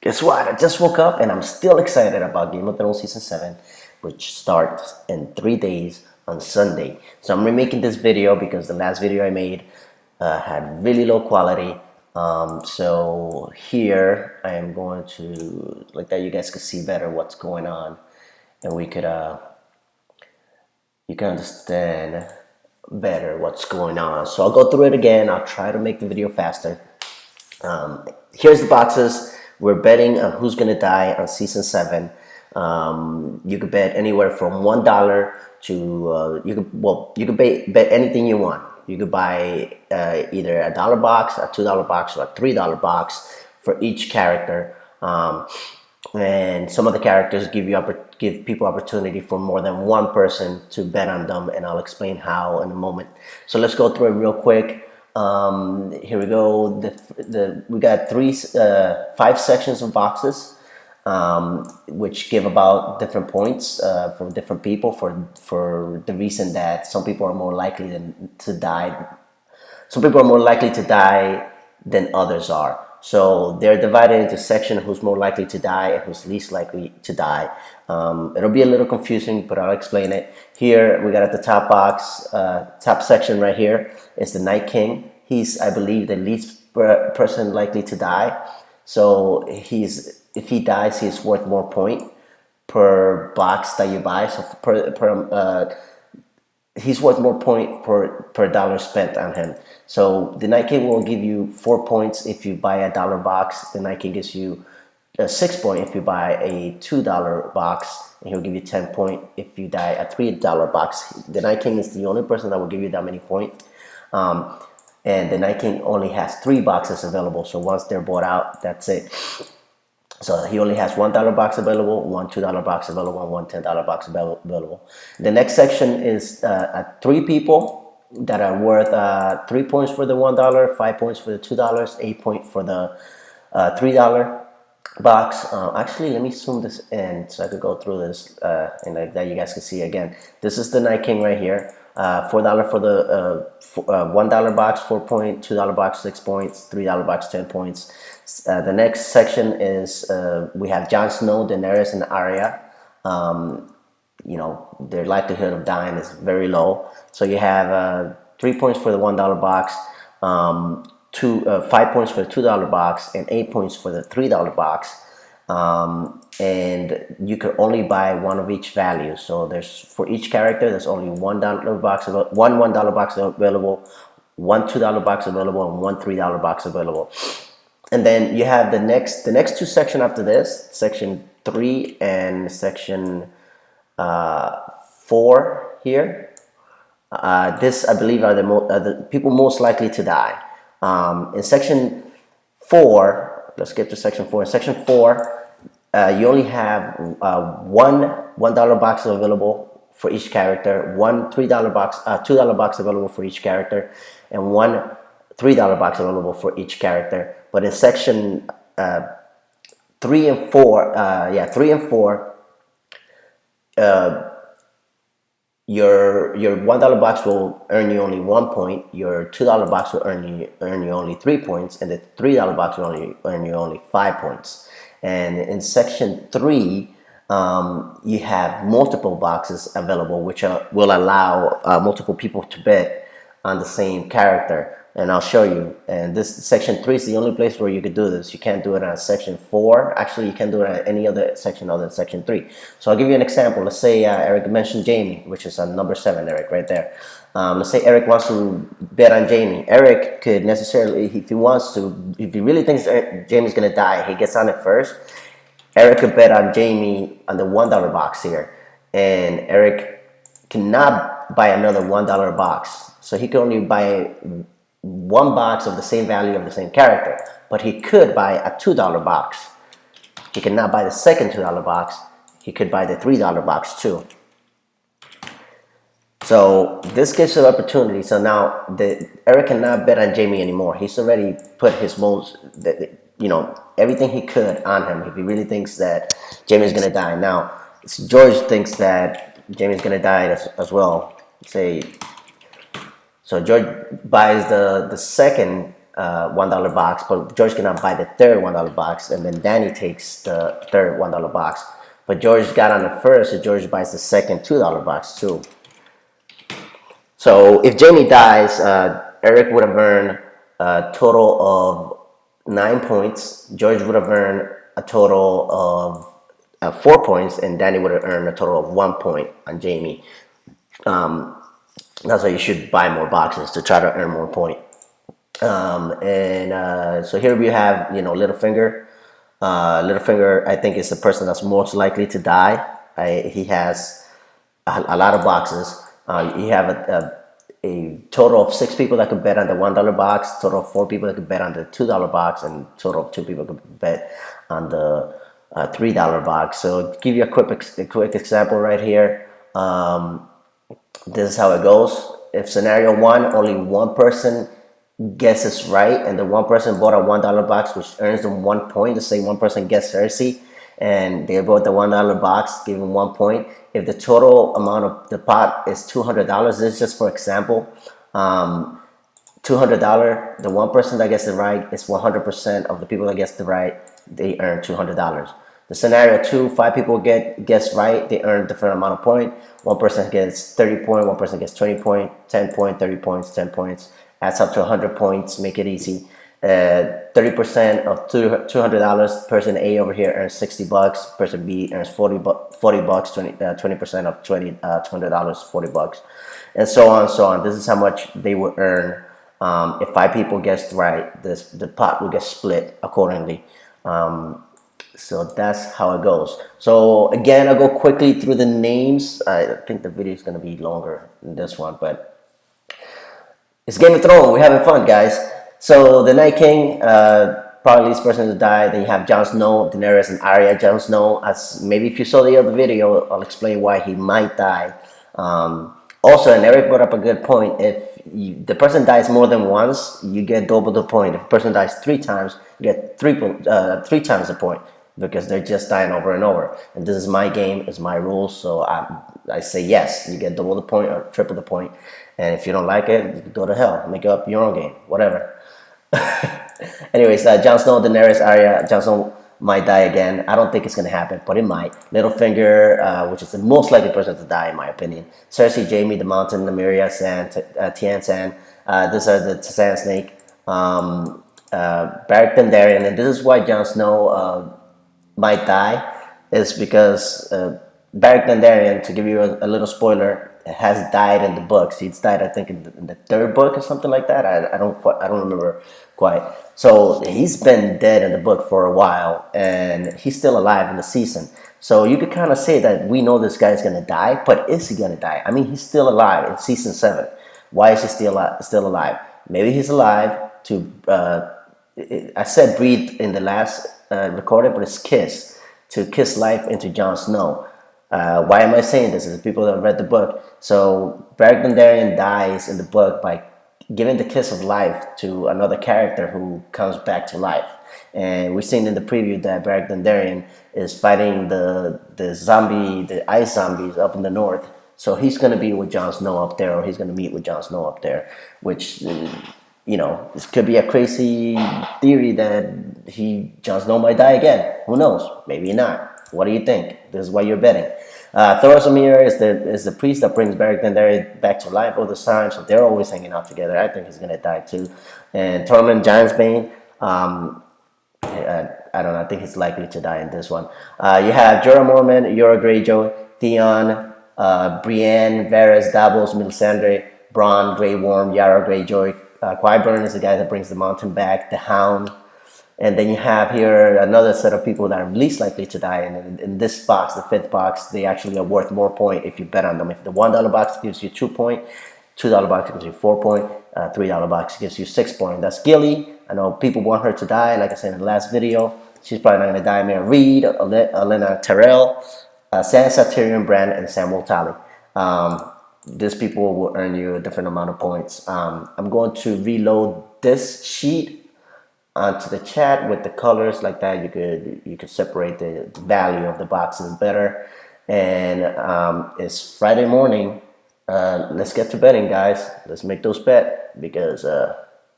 Guess what? I just woke up and I'm still excited about Game of Thrones Season 7, which starts in 3 days on Sunday. So I'm remaking this video because the last video I made had really low quality. So here I am going to, like that you guys can see better what's going on. And we could, you can understand better what's going on. So I'll go through it again. I'll try to make the video faster. Here's the boxes. We're betting on who's gonna die on season 7. You could bet anywhere from $1 to you could bet anything you want. You could buy either a $1 box, a $2 box, or a $3 box for each character. And some of the characters give people opportunity for more than one person to bet on them, and I'll explain how in a moment. So let's go through it real quick. Here we go. We got 5 sections of boxes, which give about different points for different people for the reason that some people are more likely to die. Some people are more likely to die than others are. So they're divided into sections: who's more likely to die and who's least likely to die. It'll be a little confusing, but I'll explain it. Here we got at the top box, top section right here is the Night King. He's, I believe, the least person likely to die. So if he dies, he's worth more point per box that you buy. So he's worth more point per dollar spent on him. So the Night King will give you 4 points if you buy a $1 box. The Night King gives you 6 points if you buy a $2 box, and he'll give you 10 points if you buy a $3 box. The Night King is the only person that will give you that many points. And the Night King only has 3 boxes available. So once they're bought out, that's it. So he only has $1 box available, one $2 box available, and one $10 box available. The next section is 3 people that are worth 3 points for the $1, 5 points for the $2, 8 points for the $3 box. Actually, let me zoom this in so I could go through this and like that you guys can see again. This is the Night King right here. $4 for the $1 box, 4 points, $2 box, 6 points, $3 box, 10 points. The next section is we have Jon Snow, Daenerys, and Arya. You know, their likelihood of dying is very low. So you have 3 points for the $1 box, 5 points for the $2 box, and 8 points for the $3 box. And you can only buy one of each value. So there's, for each character, there's only $1 box, one $1 box available, one $2 box available, and one $3 box available. And then you have the next 2 sections after this, section 3 and section 4 here. This, I believe, are the people most likely to die. In section 4, let's get to section 4. In section 4, you only have one $1 box available for each character, one $2 box available for each character, and one $3 box available for each character. But in section 3 and 4, your $1 box will earn you only 1 point. Your $2 box will earn you only 3 points, and the $3 box will earn you only 5 points. And in section 3, you have multiple boxes available, which will allow multiple people to bet on the same character. And I'll show you. And this section 3 is the only place where you could do this. You can't do it on section 4. Actually, you can't do it on any other section other than section 3. So I'll give you an example. Let's say Eric mentioned Jaime, which is on number 7, Eric, right there. Let's say Eric wants to bet on Jaime. Eric could necessarily, if he wants to, if he really thinks Jaime's going to die, he gets on it first. Eric could bet on Jaime on the $1 box here. And Eric cannot buy another $1 box. So he can only buy 1 box of the same value of the same character, but he could buy a $2 box. He cannot buy the second $2 box. He could buy the $3 box too. So this gives an opportunity. So now Eric cannot bet on Jaime anymore. He's already put his everything he could on him if he really thinks that Jaime's gonna die. Now George thinks that Jaime's gonna die as well. So George buys the second $1 box, but George cannot buy the third $1 box, and then Danny takes the third $1 box. But George got on the first, so George buys the second $2 box too. So if Jamie dies, Eric would have earned a total of 9 points. George would have earned a total of 4 points, and Danny would have earned a total of 1 point on Jamie. That's why you should buy more boxes to try to earn more point. So here we have, Littlefinger. Littlefinger, I think, is the person that's most likely to die. He has a lot of boxes. You have a total of 6 people that could bet on the $1 box, total of 4 people that could bet on the $2 box, and total of 2 people could bet on the $3 box. So to give you a quick example right here, this is how it goes. If scenario 1, only one person guesses right, and the one person bought a $1 box, which earns them 1 point. Let's say one person guessed Cersei, and they bought the $1 box, give them 1 point. If the total amount of the pot is $200, this is just for example. $200, the one person that gets it right is 100% of the people that gets it right. They earn $200. The scenario 2, 5 people guess right, they earn a different amount of point. One person gets 30 points, one person gets 20 points, 10 points, 30 points, 10 points. Adds up to 100 points, make it easy. 30% of $200, person A over here earns $60, person B earns $40, 20% of $200, $40, and so on and so on. This is how much they would earn. If 5 people guessed right, the pot will get split accordingly. So that's how it goes. So again, I'll go quickly through the names. I think the video is going to be longer than this one, but it's Game of Thrones. We're having fun, guys. So the Night King, probably least person to die. Then you have Jon Snow, Daenerys, and Arya. Jon Snow, as maybe if you saw the other video, I'll explain why he might die. Also, and Eric brought up a good point. If the person dies more than once, you get double the point. If the person dies 3 times, you get 3 times the point, because they're just dying over and over. And this is my game, it's my rules, so I say yes. You get double the point or triple the point. And if you don't like it, go to hell. Make up your own game, whatever. Anyways, Jon Snow, Daenerys, Arya. Jon Snow might die again. I don't think it's going to happen, but it might. Littlefinger, which is the most likely person to die, in my opinion. Cersei, Jaime, the Mountain, Nymeria, Tian San. These are the Sand Snake. Beric Dondarrion, and this is why Jon Snow might die, is because Beric Dondarrion, to give you a little spoiler, has died in the books. He's died, I think, in the 3rd book or something like that. I don't remember quite. So he's been dead in the book for a while, and he's still alive in the season. So you could kind of say that we know this guy's gonna die, but is he gonna die? I mean, he's still alive in season 7. Why is he still alive? Maybe he's alive to. I said breathe in the last recording, but it's kiss, to kiss life into Jon Snow. Why am I saying this? Is people that have read the book. So Beric Dondarrion dies in the book by giving the kiss of life to another character who comes back to life. And we've seen in the preview that Beric Dondarrion is fighting the ice zombies up in the north. So he's going to be with Jon Snow up there, or he's going to meet with Jon Snow up there, which, this could be a crazy theory that Jon Snow might die again. Who knows? Maybe not. What do you think? This is why you're betting. Thoros is the priest that brings Beric Dondarrion back to life all the time, so they're always hanging out together. I think he's going to die too. And Tormund Giantsbane, I don't know, I think he's likely to die in this one. You have Jorah Mormont, Euron Greyjoy, Theon, Brienne, Varys, Davos, Melisandre, Bronn, Grey Worm, Yara Greyjoy. Qyburn is the guy that brings the mountain back, the Hound. And then you have here another set of people that are least likely to die. And in this box, the 5th box, they actually are worth more point if you bet on them. If the $1 box gives you 2 points, $2 box gives you 4 points, $3 box gives you 6 points. That's Gilly. I know people want her to die. Like I said in the last video, she's probably not going to die. Mary Reed, Olenna Tyrell, Sansa, Tyrion, Bran, and Samwell Tarly. These people will earn you a different amount of points. I'm going to reload this sheet onto the chat with the colors like that. You could separate the value of the boxes better. And it's Friday morning. Let's get to betting, guys. Let's make those bets, because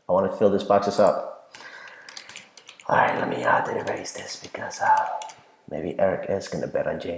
I want to fill these boxes up. All right, let me erase this because maybe Eric is gonna bet on James.